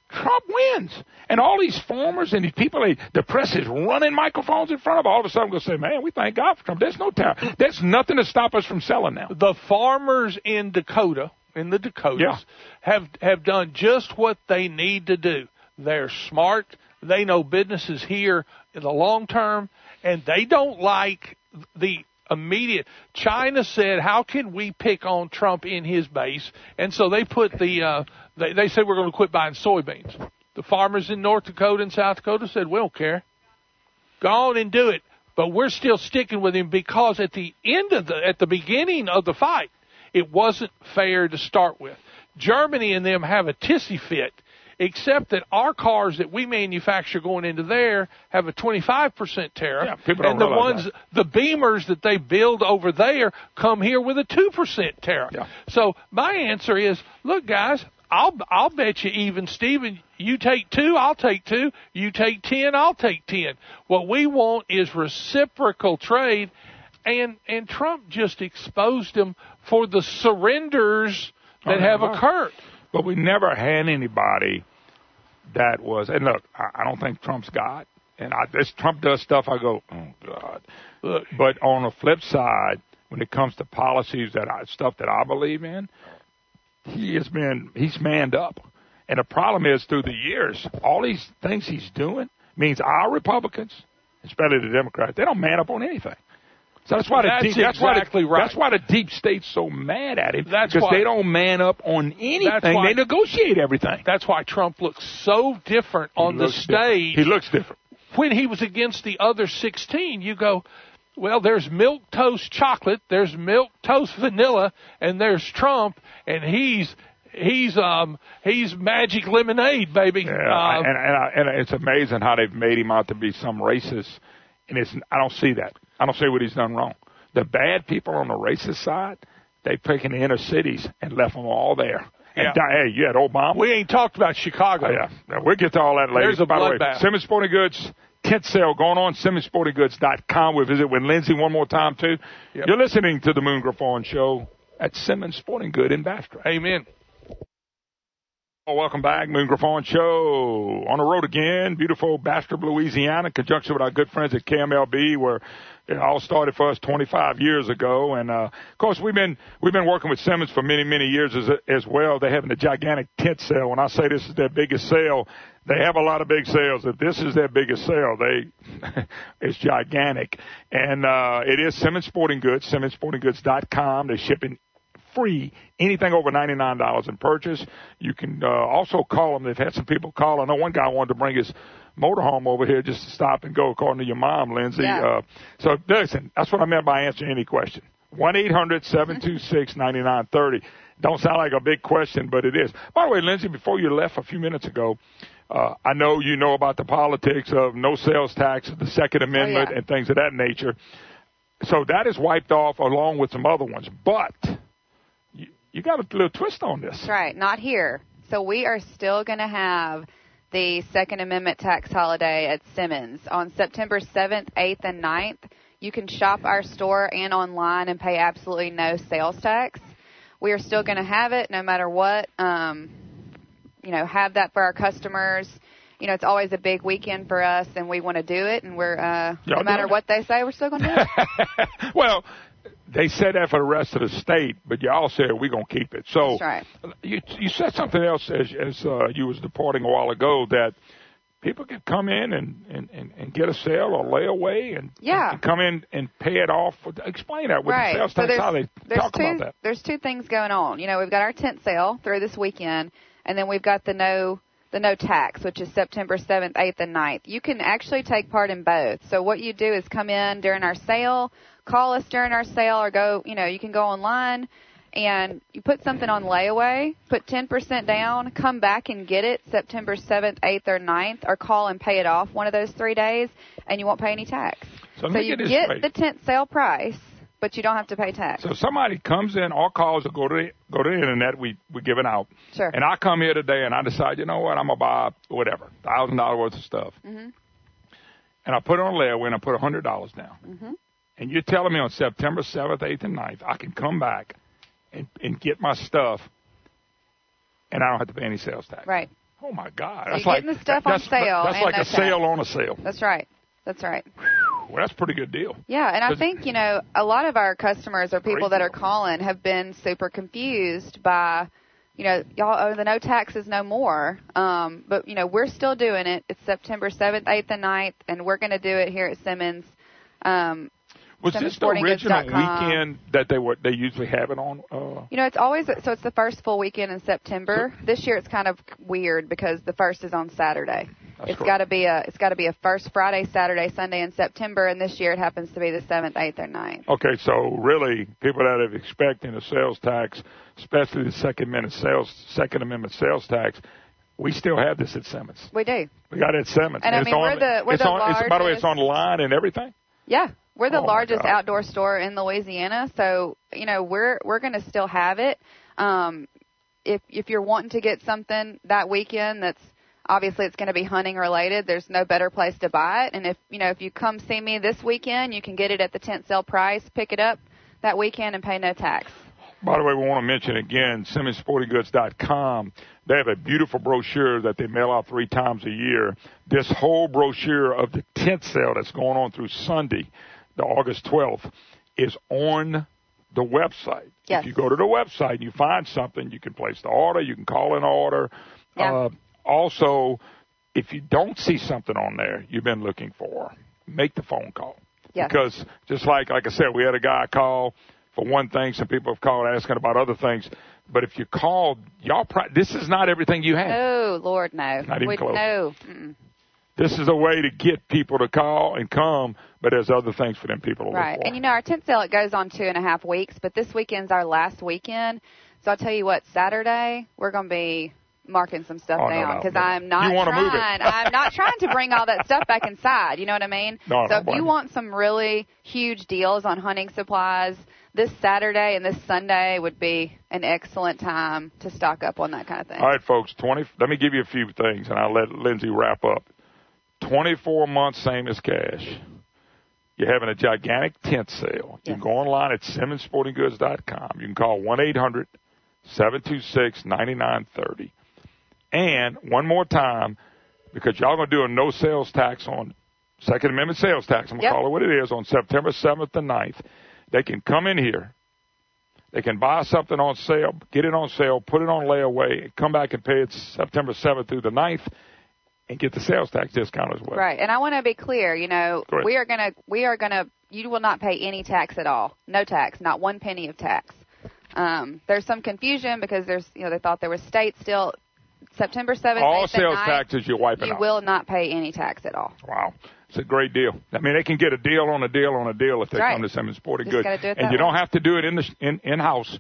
Trump wins. And all these farmers and these people, the press is running microphones in front of them. All of a sudden, going to say, man, we thank God for Trump. There's no tariff. There's nothing to stop us from selling now. The farmers in the Dakotas, have done just what they need to do. They're smart. They know business is here in the long term, and they don't like the immediate. China said, how can we pick on Trump in his base? And so they put they said we're going to quit buying soybeans. The farmers in North Dakota and South Dakota said, we don't care. Go on and do it. But we're still sticking with him because at the beginning of the fight, it wasn't fair to start with. Germany and them have a tissy fit, except that our cars that we manufacture going into there have a 25% tariff. Yeah, people don't realize that. The Beamers that they build over there come here with a 2% tariff. Yeah. So my answer is, look, guys, I'll bet you even, Stephen, you take 2, I'll take 2. You take 10, I'll take 10. What we want is reciprocal trade, and Trump just exposed him for the surrenders that have occurred. But we never had anybody that was, and look, I don't think Trump's God. And this Trump does stuff, I go, oh, God. Look, but on the flip side, when it comes to policies stuff that I believe in, he's manned up. And the problem is, through the years, all these things he's doing means our Republicans, especially the Democrats, they don't man up on anything. So that's why that's why the deep state's so mad at him. Because they don't man up on anything. They negotiate everything. That's why Trump looks so different on the stage. He looks different. When he was against the other 16, you go, well, there's milk toast chocolate, there's milk toast vanilla, and there's Trump, and he's magic lemonade, baby. Yeah, and it's amazing how they've made him out to be some racist, and I don't see that. I don't see what he's done wrong. The bad people on the racist side, they've taken the inner cities and left them all there. And hey, you had Obama. We ain't talked about Chicago. Oh, yeah, we'll get to all that later. There's a bloodbath. Simmons Sporting Goods tent sale going on, SimmonsSportingGoods.com. We'll visit with Lindsay one more time, too. Yep. You're listening to the Moon Griffon Show at Simmons Sporting Goods in Bastrop. Amen. Well, welcome back, Moon Griffon Show. On the road again, beautiful Bastrop, Louisiana, in conjunction with our good friends at KMLB, where it all started for us 25 years ago. And, of course, we've been working with Simmons for many, many years as well. They're having a gigantic tent sale. When I say this is their biggest sale, they have a lot of big sales. If this is their biggest sale, it's gigantic. And it is Simmons Sporting Goods, SimmonsSportingGoods.com. They're shipping free anything over $99 in purchase. You can also call them. They've had some people call. I know one guy wanted to bring his motorhome over here just to stop and go, according to your mom, Lindsay. Yeah. So listen, that's what I meant by answering any question. 1-800-726-9930. Don't sound like a big question, but it is. By the way, Lindsay, before you left a few minutes ago, I know you know about the politics of no sales tax, the Second Amendment, and things of that nature. So that is wiped off along with some other ones. But you got a little twist on this. That's right. Not here. So we are still going to have the Second Amendment tax holiday at Simmons on September 7th, 8th, and 9th. You can shop our store and online and pay absolutely no sales tax. We are still going to have it no matter what. Have that for our customers. It's always a big weekend for us, and we want to do it. And we're no matter what they say, we're still going to do it. Well, they said that for the rest of the state, but y'all said we're going to keep it. So that's right. You said something else as you was departing a while ago, that people can come in and get a sale or layaway and come in and pay it off. Explain that with the sales tax, how they talk about that. There's two things going on. We've got our tent sale through this weekend, and then we've got the no tax, which is September 7th, 8th, and 9th. You can actually take part in both. So what you do is come in during our sale, call us during our sale, or go, you can go online and you put something on layaway, put 10% down, come back and get it September 7th, 8th, or 9th, or call and pay it off one of those 3 days, and you won't pay any tax. So you get the tent sale price, but you don't have to pay tax. So somebody comes in, our calls will go to the internet, we give it out. Sure. And I come here today and I decide, you know what, I'm going to buy whatever, $1,000 worth of stuff. Mm-hmm. And I put it on layaway and I put $100 down. Mm-hmm. And you're telling me on September 7th, 8th, and 9th, I can come back and get my stuff, and I don't have to pay any sales tax. Right. Oh, my God. So you're getting the stuff on sale. That's like a sale on a sale. That's right. That's right. Well, that's a pretty good deal. Yeah, and I think, a lot of our customers or people that are calling have been super confused by, y'all, the no taxes no more. But, we're still doing it. It's September 7th, 8th, and 9th, and we're going to do it here at Simmons. Was this the original weekend that they usually have it on? It's always it's the first full weekend in September. This year it's kind of weird because the first is on Saturday. It's got to be a first Friday, Saturday, Sunday in September, and this year it happens to be the 7th, 8th, or 9th. Okay, so really, people that are expecting a sales tax, especially the Second Amendment sales tax, we still have this at Simmons. We do. We got it at Simmons. And we're the largest. By the way, it's online and everything. Yeah, we're the largest outdoor store in Louisiana, so we're going to still have it. If you're wanting to get something that weekend, that's obviously it's going to be hunting related. There's no better place to buy it. And if you come see me this weekend, you can get it at the tent sale price. Pick it up that weekend and pay no tax. By the way, we want to mention again, SimmonsSportingGoods.com. They have a beautiful brochure that they mail out 3 times a year. This whole brochure of the tent sale that's going on through Sunday, the August 12th, is on the website. Yes. If you go to the website and you find something, you can place the order, you can call an order. Yeah. Also, if you don't see something on there you've been looking for, make the phone call. Yes. Because just like I said, we had a guy call for one thing. Some people have called asking about other things. But if you call, this is not everything you have. Oh, Lord, no. Not even close. No. This is a way to get people to call and come, but there's other things for them people to look for. And, our tent sale, it goes on 2.5 weeks, but this weekend's our last weekend. So I'll tell you what, Saturday, we're going to be marking some stuff down because I'm not trying to bring all that stuff back inside. You know what I mean? So if you want some really huge deals on hunting supplies, this Saturday and this Sunday would be an excellent time to stock up on that kind of thing. All right, folks, let me give you a few things, and I'll let Lindsay wrap up. 24 months, same as cash. You're having a gigantic tent sale. You can go online at SimmonsSportingGoods.com. You can call 1-800-726-9930. And one more time, because y'all going to do a no sales tax on Second Amendment sales tax, I'm going to call it what it is, on September 7th and 9th. They can come in here. They can buy something on sale, get it on sale, put it on layaway, come back and pay it September 7th through the 9th, and get the sales tax discount as well. Right. And I want to be clear, we are going to, you will not pay any tax at all. No tax, not 1 penny of tax. There's some confusion because they thought there was states still. September 7th, all 8th, sales and 9th, taxes you're wiping out. You will not pay any tax at all. Wow. It's a great deal. I mean, they can get a deal on a deal on a deal if they come to Simmons Sporting Goods. And you don't have to do it in-house.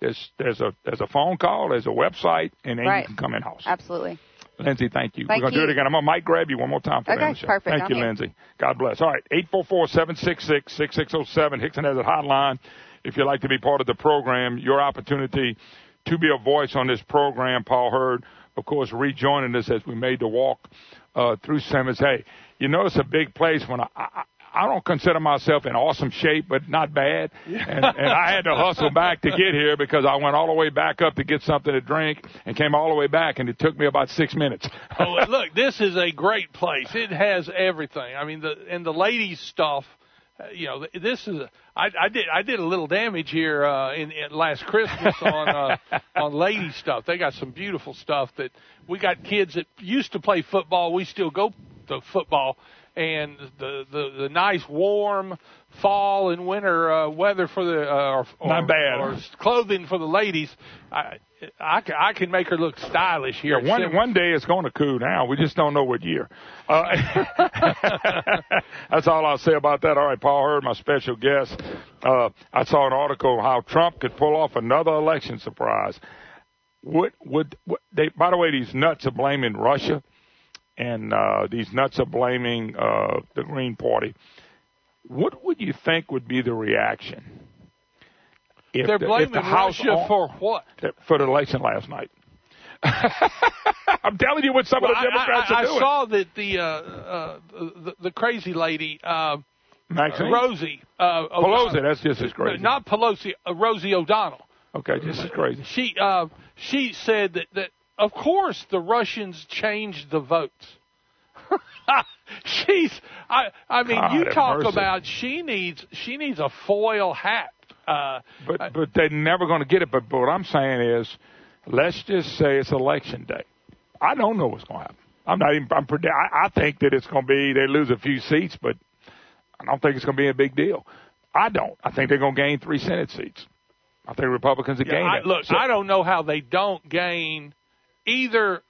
There's a phone call, there's a website, and then you can come in-house. Absolutely. Lindsay, thank you. We're going to do it again. I'm going to mic grab you one more time for the show. Perfect. Thank you, Lindsay. God bless. All right, 844-766-6607. Hickson has a hotline. If you'd like to be part of the program, your opportunity to be a voice on this program. Paul Hurd, of course, rejoining us as we made the walk through Simmons. Hey, it's a big place when I don't consider myself in awesome shape, but not bad. And I had to hustle back to get here because I went all the way back up to get something to drink and came all the way back, and it took me about 6 minutes. Oh, look, this is a great place. It has everything. I mean, the ladies' stuff. This is I did a little damage here in last Christmas on ladies stuff. They got some beautiful stuff that we got kids that used to play football. We still go to football, and the nice warm fall and winter weather for the not bad or clothing for the ladies. I can make her look stylish here. Yeah, one day it's going to cool down. We just don't know what year. That's all I'll say about that. All right, Paul Hurd, my special guest. I saw an article how Trump could pull off another election surprise. By the way, these nuts are blaming Russia, and these nuts are blaming the Green Party. What would you think would be the reaction? They're blaming Russia for what? For the election last night. I'm telling you what some of the Democrats are doing. I saw that the crazy lady, Rosie. Pelosi, that's just as crazy. Not Pelosi, Rosie O'Donnell. Okay, just as crazy. She said that of course the Russians changed the votes. You talk about she needs a foil hat. But they're never going to get it. But what I'm saying is, let's just say it's election day. I don't know what's going to happen. I think that it's going to be they lose a few seats, but I don't think it's going to be a big deal. I don't. I think they're going to gain 3 Senate seats. I think Republicans are gaining. I don't know how they don't gain either.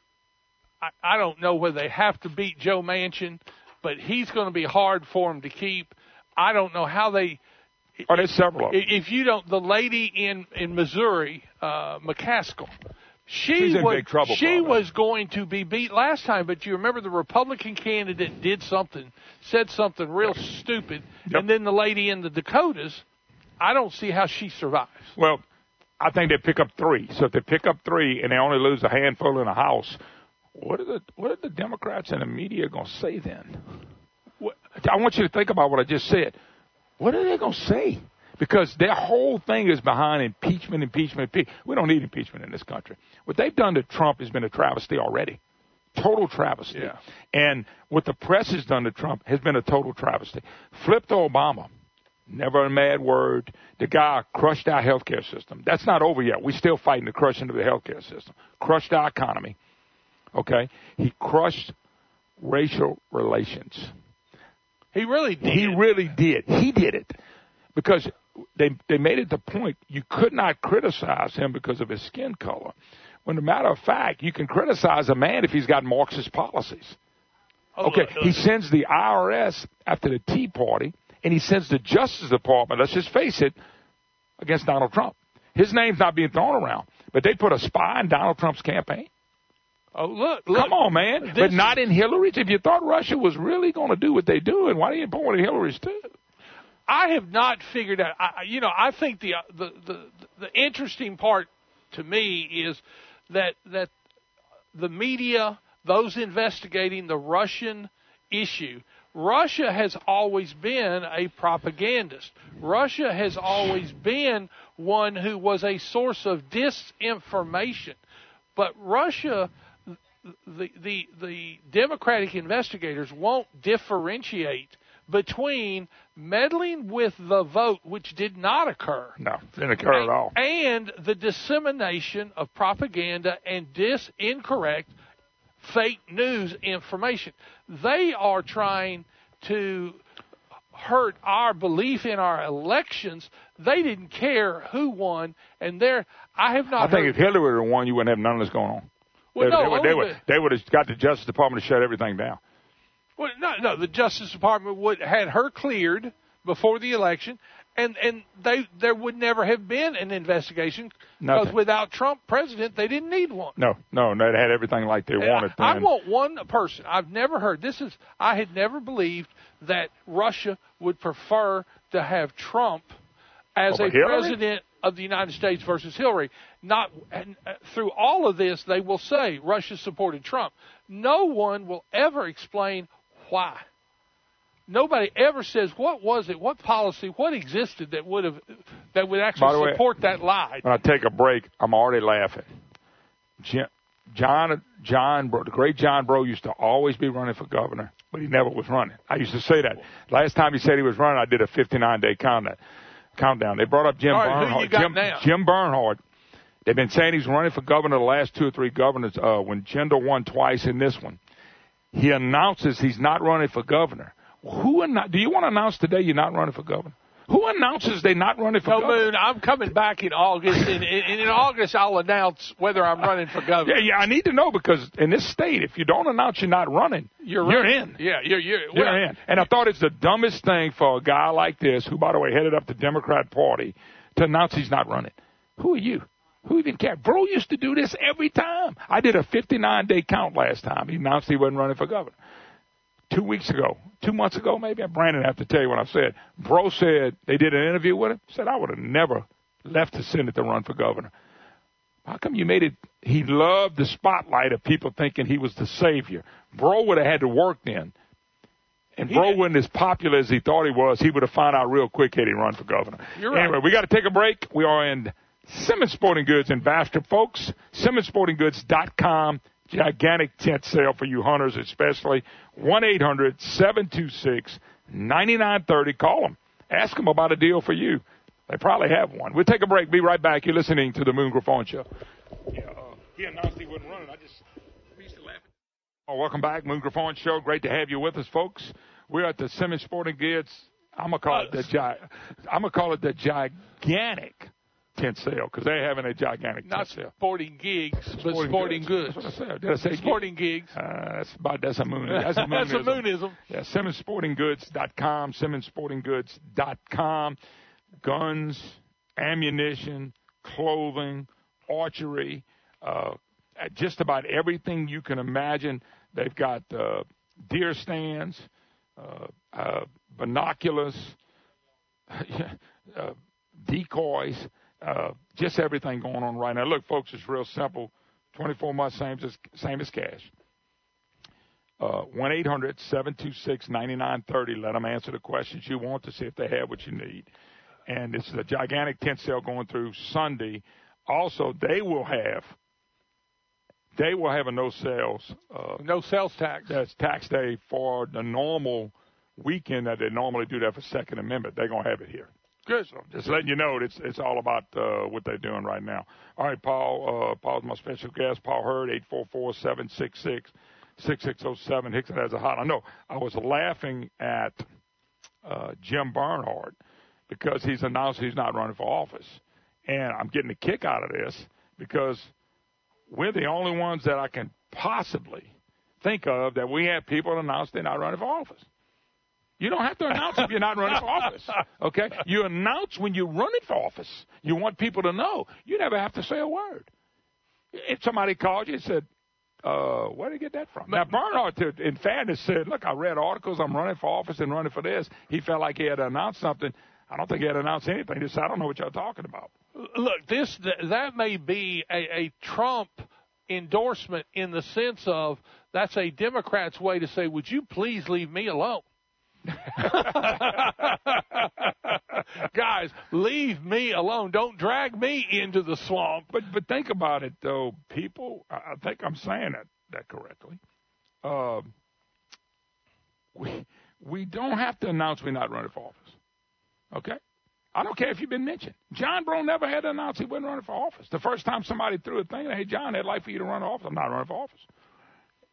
I don't know whether they have to beat Joe Manchin, but he's going to be hard for them to keep. I don't know how they. Oh, there's several of them. If you don't, the lady in Missouri, McCaskill, she's in big trouble. She was going to be beat last time, but you remember the Republican candidate said something real stupid, and then the lady in the Dakotas, I don't see how she survives. Well, I think they pick up 3. So if they pick up 3 and they only lose a handful in the House, what are the Democrats and the media going to say then? I want you to think about what I just said. What are they going to say? Because their whole thing is behind impeachment. We don't need impeachment in this country. What they've done to Trump has been a travesty already. Total travesty. Yeah. And what the press has done to Trump has been a total travesty. Flip to Obama. Never a mad word. The guy crushed our healthcare system. That's not over yet. We're still fighting the crushing of the healthcare system. Crushed our economy. Okay? He crushed racial relations. He really did. He really did. He did it. Because they made it the point you could not criticize him because of his skin color. When, a matter of fact, you can criticize a man if he's got Marxist policies. Okay, he sends the IRS after the Tea Party, and he sends the Justice Department, let's just face it, against Donald Trump. His name's not being thrown around, but they put a spy in Donald Trump's campaign. Oh, look. Come on, man. But not in Hillary's. If you thought Russia was really going to do what they're doing, why didn't you put one in Hillary's too? I have not figured out. I think the interesting part to me is that the media, those investigating the Russian issue, Russia has always been a propagandist. Russia has always been one who was a source of disinformation. But Russia, the Democratic investigators won't differentiate between meddling with the vote, which did not occur. No, didn't occur at all. And the dissemination of propaganda and incorrect fake news information. They are trying to hurt our belief in our elections. They didn't care who won, and I have not. I think if Hillary won, you wouldn't have none of this going on. Well, they would have got the Justice Department to shut everything down. Well, no. The Justice Department had her cleared before the election, and there would never have been an investigation because without Trump president, they didn't need one. No, they had everything like they wanted. I want one person. I've never heard I had never believed that Russia would prefer to have Trump as a president of the United States versus Hillary. Through all of this, they will say Russia supported Trump. No one will ever explain why. Nobody ever says what was it, what policy, what existed that would actually support that lie. When I take a break, I'm already laughing. John, the great John Breaux used to always be running for governor, but he never was running. I used to say that. Last time he said he was running, I did a 59-day countdown. They brought up Jim Bernhardt. Jim Bernhardt. They've been saying he's running for governor the last 2 or 3 governors. When Jindal won twice in this one, he announces he's not running for governor. Do you want to announce today you're not running for governor? Who announces they're not running for governor? Moon, I'm coming back in August, and in August I'll announce whether I'm running for governor. Yeah, I need to know because in this state, if you don't announce you're not running, you're in. Yeah, you're in. And I thought it's the dumbest thing for a guy like this, who, by the way, headed up the Democrat Party, to announce he's not running. Who are you? Who even cares? Bro used to do this every time. I did a 59-day count last time. He announced he wasn't running for governor. 2 months ago, maybe. Brandon have to tell you what I said. Bro said they did an interview with him. Said I would have never left the Senate to run for governor. How come you made it? He loved the spotlight of people thinking he was the savior. Bro would have had to work then. And Bro wasn't as popular as he thought he was. He would have found out real quick had he run for governor. You're right. Anyway, we got to take a break. We are in Simmons Sporting Goods in Bastrop, folks. SimmonsSportingGoods.com. Gigantic tent sale for you hunters especially. 1-800-726-9930. Call them. Ask them about a deal for you. They probably have one. We'll take a break. Be right back. You're listening to the Moon Griffon Show. Yeah, he announced he wasn't running. I used to laugh. Oh, welcome back, Moon Griffon Show. Great to have you with us, folks. We're at the Simmons Sporting Goods I'm gonna call it the gigantic tent sale because they're having a gigantic tent sale. Not sporting gigs, but sporting goods. That's what I said. Did I say sporting gigs? That's a moonism. That's a moonism. Yeah, SimmonsSportingGoods.com, SimmonsSportingGoods.com. Guns, ammunition, clothing, archery, just about everything you can imagine. They've got deer stands, binoculars, decoys, just everything going on right now. Look, folks, it's real simple. 24 months, same as cash. 1-800-726-9930. Let them answer the questions you want to see if they have what you need. And it's a gigantic tent sale going through Sunday. Also, they will have a no sales tax. That's tax day for the normal weekend that they normally do that for Second Amendment. They're going to have it here. Good. So just letting you know, it's all about what they're doing right now. All right, Paul. Paul's my special guest. Paul Hurd, 844-766-6607. Hickson has a hot. I know. I was laughing at Jim Bernhardt because he's announced he's not running for office, and I'm getting a kick out of this because we're the only ones that I can possibly think of that we have people that announce they're not running for office. You don't have to announce if you're not running for office, okay? You announce when you're running for office. You want people to know. You never have to say a word. If somebody called you and said, where did you get that from? Now, Bernhardt, in fairness, said, look, I read articles, I'm running for office and running for this. He felt like he had to announce something. I don't think he had to announce anything. He said, I don't know what y'all talking about. Look, that may be a Trump endorsement in the sense of that's a Democrat's way to say, would you please leave me alone? Guys, leave me alone. Don't drag me into the swamp. But think about it, though, people. I think I'm saying that correctly. We don't have to announce we're not running for office. Okay? I don't care if you've been mentioned. John Brown never had to announce he wasn't running for office. The first time somebody threw a thing, hey, John, I'd like for you to run for office. I'm not running for office.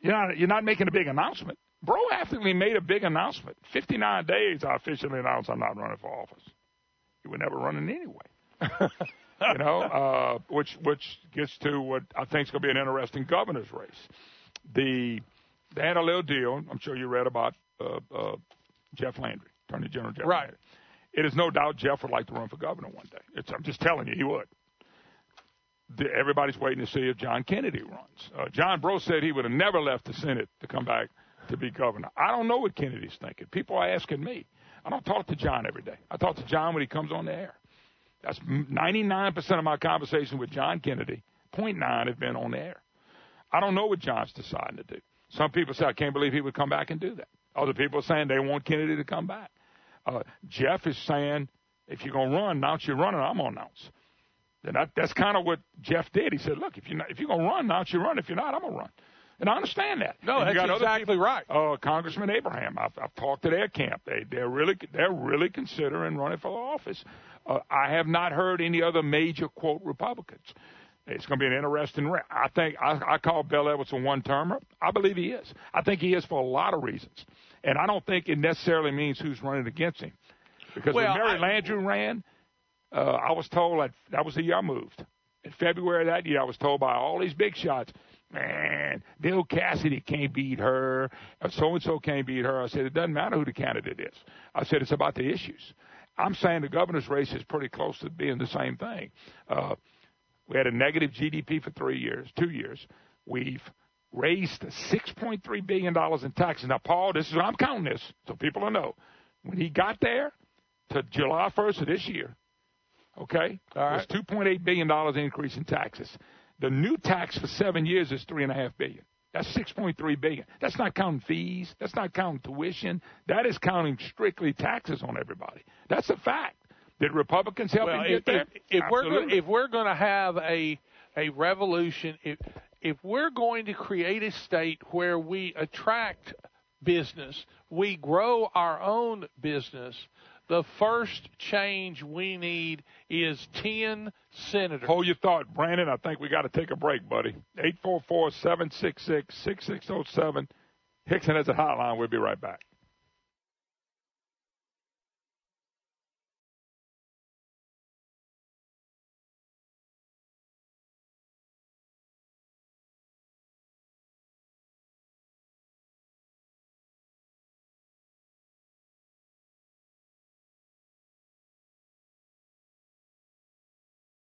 You're not making a big announcement. Bro actually made a big announcement. 59 days I officially announced I'm not running for office. You were never running anyway. Which gets to what I think is going to be an interesting governor's race. They had a little deal. I'm sure you read about Jeff Landry, Attorney General Jeff Landry. It is no doubt Jeff would like to run for governor one day. I'm just telling you, he would. Everybody's waiting to see if John Kennedy runs. John Breaux said he would have never left the Senate to come back to be governor. I don't know what Kennedy's thinking. People are asking me. I don't talk to John every day. I talk to John when he comes on the air. That's 99% of my conversation with John Kennedy. 0.9 have been on the air. I don't know what John's deciding to do. Some people say, I can't believe he would come back and do that. Other people are saying they want Kennedy to come back. Jeff is saying, if you're going to run, announce you're running, I'm going to announce. And that's kind of what Jeff did. He said, look, if you're going to run, announce you run. If you're not, I'm going to run. And I understand that. No, that's exactly right. Congressman Abraham, I've talked to their camp. They're really considering running for office. I have not heard any other major, quote, Republicans. It's going to be an interesting race. I think I call Bill Edwards a one-termer. I believe he is. I think he is for a lot of reasons. And I don't think it necessarily means who's running against him. Because when Mary Landrieu ran, I was told that was the year I moved. In February of that year, I was told by all these big shots, man, Bill Cassidy can't beat her, so-and-so can't beat her. I said, it doesn't matter who the candidate is. I said, it's about the issues. I'm saying the governor's race is pretty close to being the same thing. We had a negative GDP for 2 years. We've raised $6.3 billion in taxes. Now, Paul, I'm counting this so people will know. When he got there to July 1st of this year, okay, right, it was $2.8 billion increase in taxes. The new tax for 7 years is $3.5 billion. That's $6.3 billion. That's not counting fees. That's not counting tuition. That is counting strictly taxes on everybody. That's a fact. Did Republicans help him get there? If we're going to have a revolution, if we're going to create a state where we attract business, we grow our own business, the first change we need is 10 senators. Hold your thought, Brandon. I think we got to take a break, buddy. 844-766-6607. Hickson has a hotline. We'll be right back.